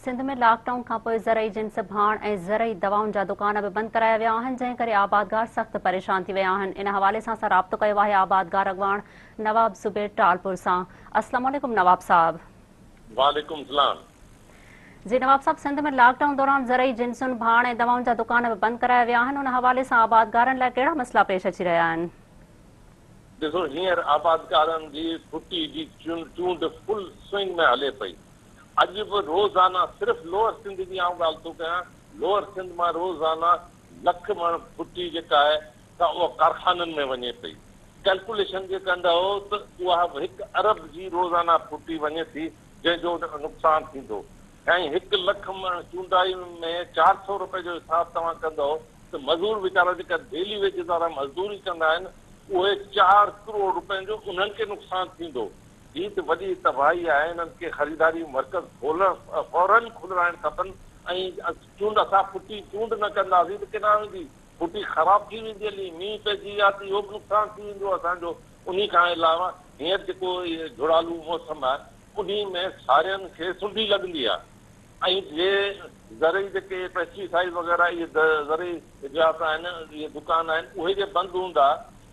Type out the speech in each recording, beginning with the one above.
सिंध में लॉकडाउन खां पोइ ज़रई जिन्स भाण ऐं ज़रई दवाउनि जा दुकान बि बंदि कराया विया आहिनि, जंहिं करे आबादगार सख़्तु परेशान थी विया आहिनि। इन हवाले सां असां राब्तो कयो आहे आबादगार अॻवान नवाब ज़ुबैर टालपुर सां। अस्सलाम वालेकुम नवाब साहब। वालेकुम सलाम। जी नवाब साहब, सिंध में लॉकडाउन दौरान ज़रई जिन्सुनि भाण ऐं दवाउनि जा दुकान बि बंदि कराया विया आहिनि। उन हवाले सां आबादगारनि लाइ कहिड़ा मसइला पेश अची रहिया आहिनि? ॾिसो, हींअर आबादकारनि जी फुटी जी चूंड फुल स्विंग में हले पई। अॼु बि रोज़ाना सिर्फ़ु लोअर सिंध जी आउं ॻाल्हि थो कयां, लोअर सिंध मां रोज़ाना लख मण फुटी जेका आहे त उहा कारखाननि में वञे पई। कैलकुलेशन जे कंदो त उहा 1 अरब जी रोज़ाना फुटी वञे थी, जंहिंजो नुक़सानु थींदो। ऐं 1 लख मण चूंडाई में 400 रुपए जो हिसाब तव्हां कंदो त मज़दूर वीचारा जेका डेली वेजिस वारा मज़दूरी कंदा आहिनि, उहे 4 करोड़ रुपयनि जो उन्हनि खे नुक़सानु थींदो। हीअ त वॾी तबाही आहे। इन्हनि खे ख़रीदारी मर्कज़ फौरन खुलाइण खपनि। ऐं चूंड असां फुटी चूंड न कंदासीं त किथां वेंदी? फुटी ख़राब थी वेंदी। हली मींहुं पइजी विया त इहो बि नुक़सानु थी वेंदो असांजो। उन खां अलावा हींअर जेको इहे झुड़ालू मौसम आहे, उन में सारियुनि खे सुंडी लॻंदी आहे। ऐं जे ज़रई जेके पेस्टिसाइड वग़ैरह इहे ज़रई इजात आहिनि, इहे दुकान आहिनि, उहे जे बंदि हूंदा,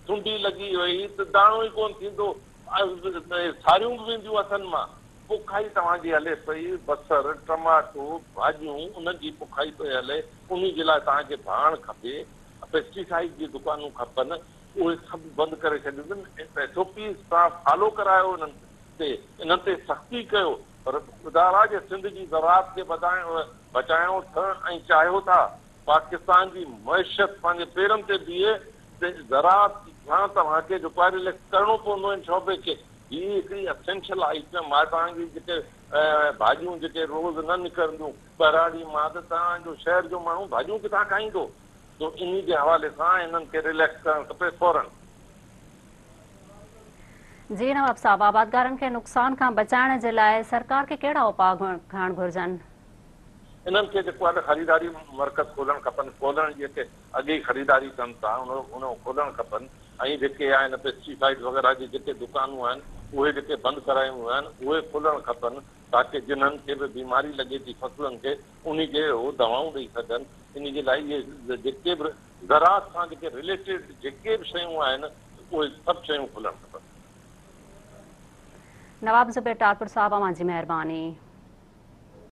सुंडी लॻी वई त दाणो ई कोन थींदो, सारियूं बि वेंदियूं हथनि मां। पुखाई तव्हांजी हले पई, बसर टमाटो भाॼियूं, उन्हनि जी पुखाई पई हले। उन जे लाइ तव्हांखे भाण खपे, पेस्टिसाइड जी दुकानूं खपनि, उहे सभु बंदि करे छॾियूं अथनि। SOP तव्हां फॉलो करायो, इन्हनि ते सख़्ती कयो। पर ख़ुदा जे सिंध जी ज़राअत खे बचाइणो था ऐं चाहियो था पाकिस्तान जी मइशत पंहिंजे पेरनि ते बीहे, त ज़राअत सां तव्हांखे जेको आहे रिलेक्स करिणो पवंदो इन शोबे खे। हीअ हिकिड़ी असेंशियल आइटम आहे। तव्हांजी जेके भाॼियूं जेके रोज़ न निकिरंदियूं ॿाहिरां मां, त तव्हांजो शहर जो माण्हू भाॼियूं किथां खाईंदो? त इन जे हवाले सां इन्हनि खे रिलेक्स करणु खपे फौरन। जी नवाब साहब, आबादगारनि खे नुक़सान खां बचाइण जे लाइ सरकार खे कहिड़ा उपाउ खणण घुर्जनि? इन्हनि खे जेको आहे ख़रीदारी मर्कज़ खोलणु खपनि। खोलण जेके अॻे ख़रीदारी कनि था उन खोलणु खपनि। ऐं जेके आहिनि पेस्टिसाइड वग़ैरह जी जेके दुकानूं आहिनि, उहे जेके बंदि करायूं आहिनि, उहे खोलणु खपनि, ताकी जिन्हनि खे बि बीमारी लॻे थी फसलनि खे, उन खे उहो दवाऊं ॾेई सघनि। इन जे लाइ इहे जेके बि ज़राअत सां जेके रिलेटेड जेके बि शयूं आहिनि, उहे सभु शयूं खुलणु खपनि। नवाब ज़ुबैर टालपुर साहब, अवां जी महिरबानी।